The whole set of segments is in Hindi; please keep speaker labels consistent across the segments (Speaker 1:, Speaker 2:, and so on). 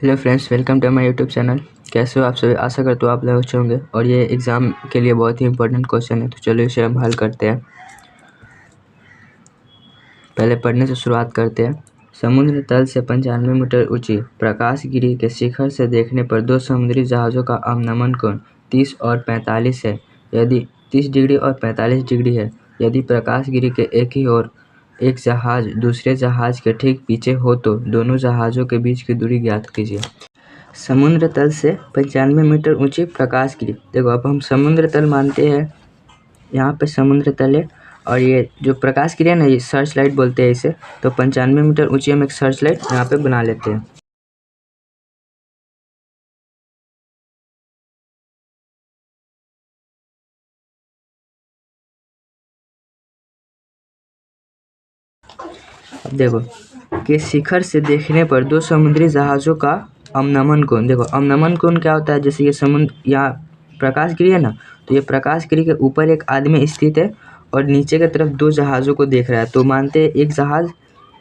Speaker 1: Hello friends, welcome to my YouTube channel. कैसे हो आप सभी? आशा करता हूँ आप लोग अच्छे होंगे और ये एग्ज़ाम के लिए बहुत ही इंपॉर्टेंट क्वेश्चन है। तो चलिए इसे हम हल करते हैं। पहले पढ़ने से शुरुआत करते हैं। समुद्र तल से 95 मीटर ऊंची प्रकाशगिरी के शिखर से देखने पर दो समुद्री जहाज़ों का अवनमन कोण 30 और 45 है। यदि 30 डिग्री और 45 डिग्री है। यदि प्रकाशगिरी के एक ही ओर एक जहाज़ दूसरे जहाज़ के ठीक पीछे हो तो दोनों जहाज़ों के बीच की दूरी ज्ञात कीजिए। समुद्र तल से 95 मीटर ऊंची प्रकाशगिरी। देखो, अब हम समुद्र तल मानते हैं, यहाँ पे समुद्र तल है और ये जो प्रकाशगिरी है ना, ये सर्च लाइट बोलते हैं इसे। तो 95 मीटर ऊंची हम एक सर्च लाइट यहाँ पे बना लेते हैं। अब देखो कि शिखर से देखने पर दो समुद्री जहाज़ों का अवनमन कोण। देखो, अवनमन कोण क्या होता है? जैसे ये समुद्र यहाँ प्रकाशगिरी है ना, तो ये प्रकाशगिरी के ऊपर एक आदमी स्थित है और नीचे की तरफ दो जहाज़ों को देख रहा है। तो मानते हैं एक जहाज़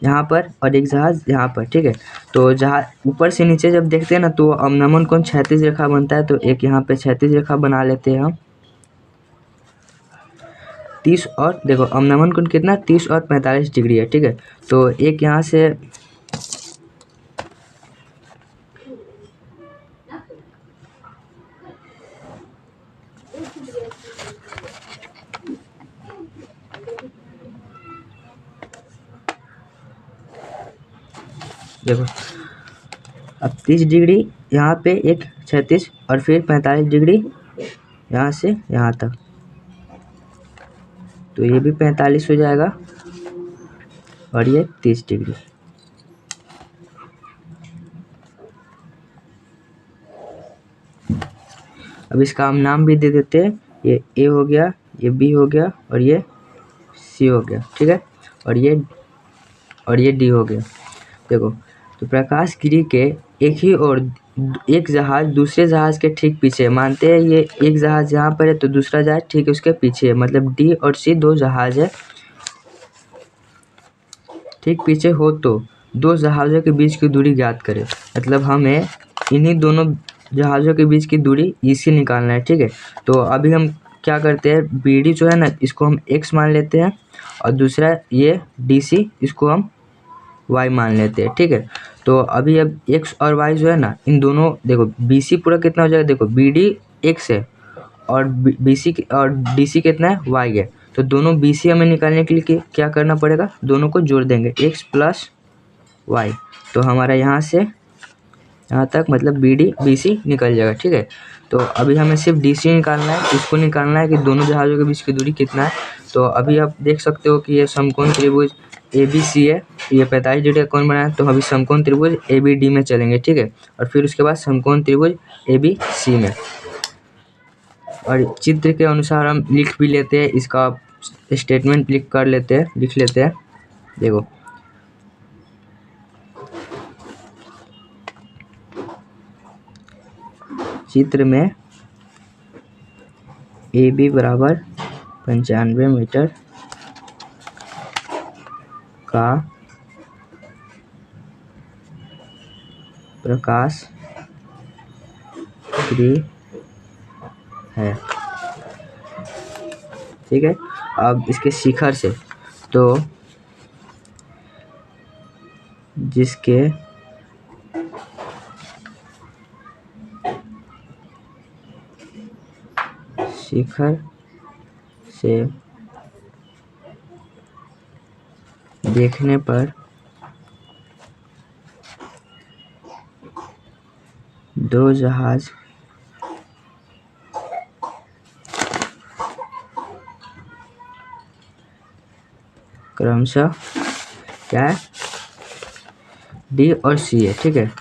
Speaker 1: यहाँ पर और एक जहाज़ यहाँ पर, ठीक है। तो जहाँ ऊपर से नीचे जब देखते हैं ना, तो अवनमन कोण क्षैतिज रेखा बनता है। तो एक यहाँ पे क्षैतिज रेखा बना लेते हैं हम 30 और देखो अवनमन कोण कितना 30 और 45 डिग्री है, ठीक है। तो एक यहाँ से देखो, अब 30 डिग्री यहाँ पे एक 36 और फिर 45 डिग्री यहाँ से यहाँ तक, तो ये भी 45 हो जाएगा और ये 30 डिग्री। अब इसका हम नाम भी दे देते हैं। ये ए हो गया, ये बी हो गया और ये सी हो गया, ठीक है। और ये डी हो गया। देखो, तो प्रकाशगिरी के एक ही और एक जहाज़ दूसरे जहाज़ के ठीक पीछे, मानते हैं ये एक जहाज़ यहाँ पर है तो दूसरा जहाज़ ठीक उसके पीछे है। मतलब डी और सी दो जहाज़ है, ठीक पीछे हो तो दो जहाज़ों के बीच की दूरी ज्ञात करें। मतलब हमें इन्हीं दोनों जहाज़ों के बीच की दूरी इसी निकालना है, ठीक है। तो अभी हम क्या करते हैं, बी डी जो है ना, इसको हम एक्स मान लेते हैं और दूसरा ये डी सी, इसको हम वाई मान लेते हैं, ठीक है। तो अभी अब एक्स और वाई जो है ना, इन दोनों देखो बी सी पूरा कितना हो जाएगा। देखो बी डी एक्स है और बी सी और डी सी कितना है, वाई है। तो दोनों बी सी हमें निकालने के लिए क्या करना पड़ेगा, दोनों को जोड़ देंगे एक्स प्लस वाई। तो हमारा यहाँ से यहाँ तक मतलब बी डी बी सी निकल जाएगा, ठीक है। तो अभी हमें सिर्फ डी सी निकालना है, इसको निकालना है कि दोनों जहाज़ों के बीच की दूरी कितना है। तो अभी आप देख सकते हो कि ये समकोण त्रिभुज ए बी सी है, ये 45 डिग्री का कोण बनाया। तो अभी समकोण त्रिभुज ए बी डी में चलेंगे, ठीक है। और फिर उसके बाद समकोण त्रिभुज ए बी सी में, और चित्र के अनुसार हम लिख भी लेते हैं, इसका स्टेटमेंट लिख लेते हैं। देखो, चित्र में ए बी बराबर 95 मीटर का प्रकाशगिरी है, ठीक है। अब इसके शिखर से, तो जिसके शिखर से देखने पर दो जहाज क्रमशः क्या है, डी और सी है, ठीक है।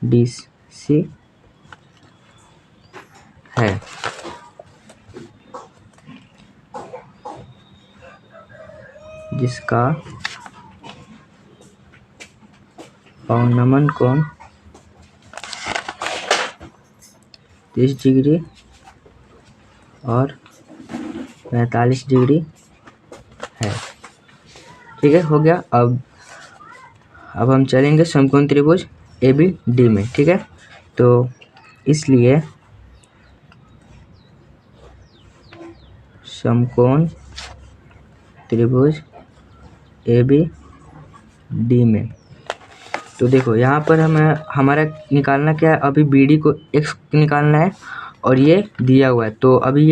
Speaker 1: डी सी है, जिसका अवनमन कोण 30 डिग्री और 45 डिग्री है, ठीक है। हो गया। अब हम चलेंगे समकोण त्रिभुज ए बी डी में, ठीक है। तो इसलिए समकोण त्रिभुज ए बी डी में, तो देखो यहाँ पर हमें हमारा निकालना क्या है, अभी बी डी को x निकालना है और ये दिया हुआ है। तो अभी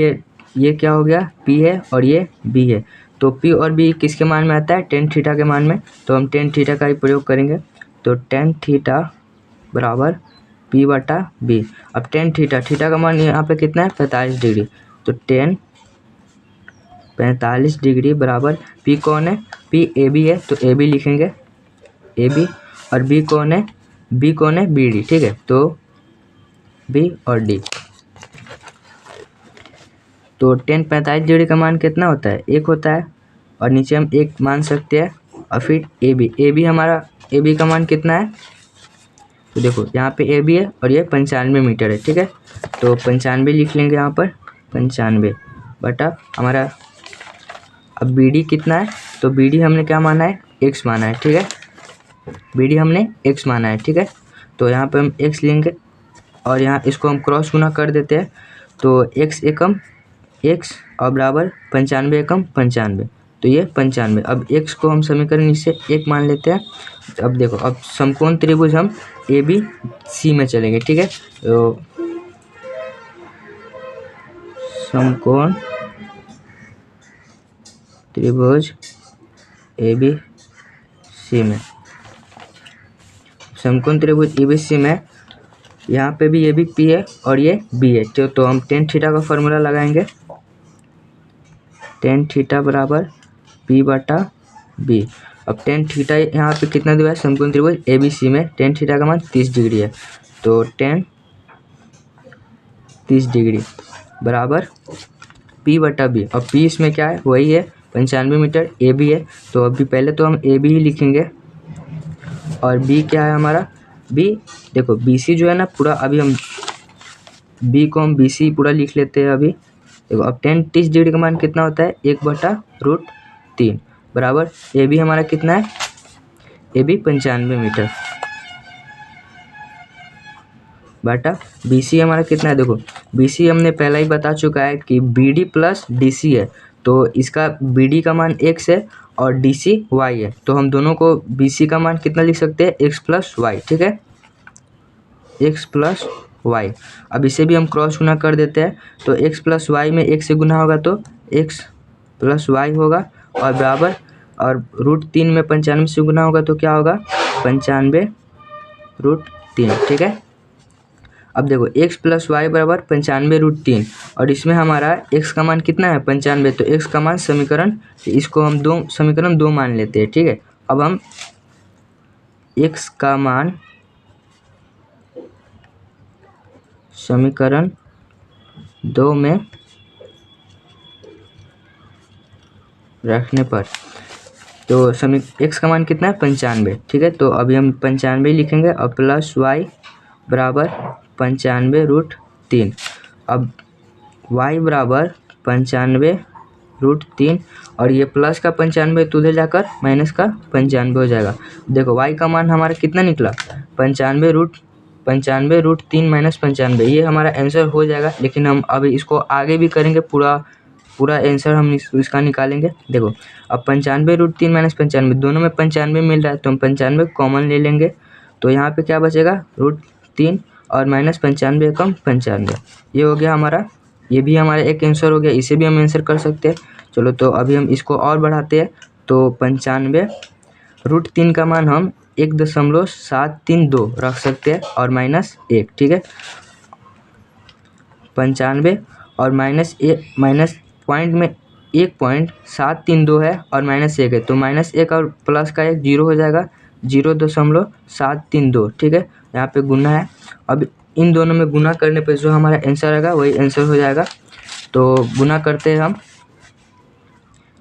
Speaker 1: ये क्या हो गया, p है और ये b है। तो p और b किसके मान में आता है, टेन थीटा के मान में। तो हम टेन थीटा का ही प्रयोग करेंगे। तो टेन थीटा बराबर p बटा b। अब टेन थीटा का मान यहाँ पे कितना है, 45 डिग्री। तो टेन 45 डिग्री बराबर p कौन है, p ए बी है, तो ए बी लिखेंगे ए बी, और b कौन है, बी डी, ठीक है। तो b और d, तो टेन 45 डिग्री का मान कितना होता है, 1 होता है, और नीचे हम 1 मान सकते हैं। और फिर ए बी हमारा, ए बी का मान कितना है, तो देखो यहाँ पे ए बी है और ये 95 मीटर है, ठीक है। तो 95 लिख लेंगे यहाँ पर, 95 बटा हमारा, अब बी डी कितना है, तो बी डी हमने क्या माना है, x माना है, ठीक है। बी डी हमने x माना है, ठीक है। तो यहाँ पे हम x लेंगे और यहाँ इसको हम क्रॉस गुना कर देते हैं। तो x एकम x और बराबर 95 एकम 95, तो ये 95। अब x को हम समीकरण से 1 मान लेते हैं। अब देखो, अब समकोण त्रिभुज हम ए बी सी में चलेंगे, ठीक है। तो समकोण त्रिभुज ए बी सी में, समकोण त्रिभुज ए बी सी में यहाँ पे भी ये भी P है और ये B है। तो हम टेन थीटा का फॉर्मूला लगाएंगे, टेन थीटा बराबर P बटा B। अब टेन थीटा यहाँ पे कितना दिया है, समकोण त्रिभुज ए बी सी में टेन थीटा का मान 30 डिग्री है। तो टेन 30 डिग्री बराबर P बटा B। अब P इसमें क्या है, वही है 95 मीटर, ए बी है। तो अभी पहले तो हम ए बी ही लिखेंगे, और B क्या है हमारा, B देखो बी सी जो है ना पूरा, अभी हम B को हम बी सी पूरा लिख लेते हैं अभी। देखो अब टेन 30 डिग्री का मान कितना होता है, 1/√3 बराबर ए बी हमारा कितना है, ए बी 95 मीटर बटा बी सी हमारा कितना है। देखो बी सी हमने पहला ही बता चुका है कि B D plus D C है। तो इसका बी डी का मान x है और डी सी y है। तो हम दोनों को बी सी का मान कितना लिख सकते हैं, x प्लस वाई, ठीक है, x प्लस वाई। अब इसे भी हम क्रॉस गुना कर देते हैं। तो x प्लस वाई में 1 से गुना होगा तो x प्लस वाई होगा, और बराबर, और √3 में 95 से गुना होगा तो क्या होगा, 95√3, ठीक है। अब देखो x प्लस वाई बराबर 95√3, और इसमें हमारा x का मान कितना है, 95। तो x का मान समीकरण, इसको हम समीकरण 2 मान लेते हैं, ठीक है। अब हम x का मान समीकरण 2 में रखने पर, तो x का मान कितना है, 95, ठीक है। तो अभी हम 95 लिखेंगे, और प्लस y बराबर 95√3। अब y बराबर 95√3, और ये प्लस का 95 तो उधर जाकर माइनस का 95 हो जाएगा। देखो y का मान हमारा कितना निकला, 95√3 माइनस 95, ये हमारा आंसर हो जाएगा। लेकिन हम अभी इसको आगे भी करेंगे, पूरा आंसर हम इसका निकालेंगे। देखो अब 95√3 माइनस 95, दोनों में 95 मिल रहा है, तो हम 95 कॉमन ले लेंगे। तो यहाँ पे क्या बचेगा, √3 और माइनस 95 कम 95, ये हो गया हमारा, ये भी हमारा एक आंसर हो गया। इसे भी हम आंसर कर सकते हैं। चलो तो अभी हम इसको और बढ़ाते हैं। तो 95√3 का मान हम 1.732 रख सकते हैं, और -1, ठीक है। 95 और माइनस पॉइंट में 1.732 है और -1 है, तो -1 और प्लस का 1 0 हो जाएगा, 0.732, ठीक है। यहाँ पे गुना है। अब इन दोनों में गुना करने पे जो हमारा आंसर आएगा वही आंसर हो जाएगा। तो गुना करते हैं हम,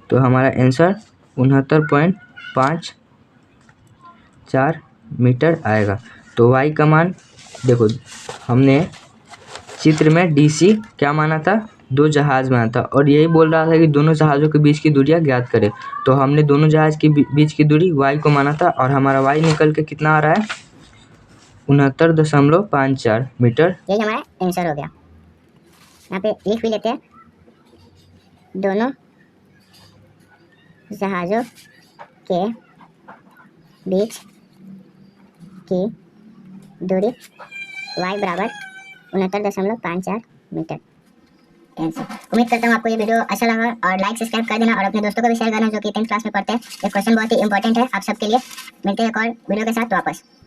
Speaker 1: तो हमारा आंसर 69.54 मीटर आएगा। तो y का मान देखो, हमने चित्र में DC क्या माना था, 2 जहाज माना था, और यही बोल रहा था कि दोनों जहाज़ों के बीच की दूरियां ज्ञात करें। तो हमने दोनों जहाज के बीच की दूरी y को माना था, और हमारा y निकल के कितना आ रहा है, 69.54 मीटर।
Speaker 2: यही हमारा आंसर हो गया। यहाँ पे लिख भी लेते हैं, दोनों जहाज़ों के बीच की दूरी y बराबर 69.54 मीटर। उम्मीद करता हूँ आपको ये वीडियो अच्छा लगा और लाइक सब्सक्राइब कर देना और अपने दोस्तों को भी शेयर करना जो कि 10th क्लास में पढ़ते हैं। ये क्वेश्चन बहुत ही इंपॉर्टेंट है आप सबके लिए। मिलते हैं एक और वीडियो के साथ वापस।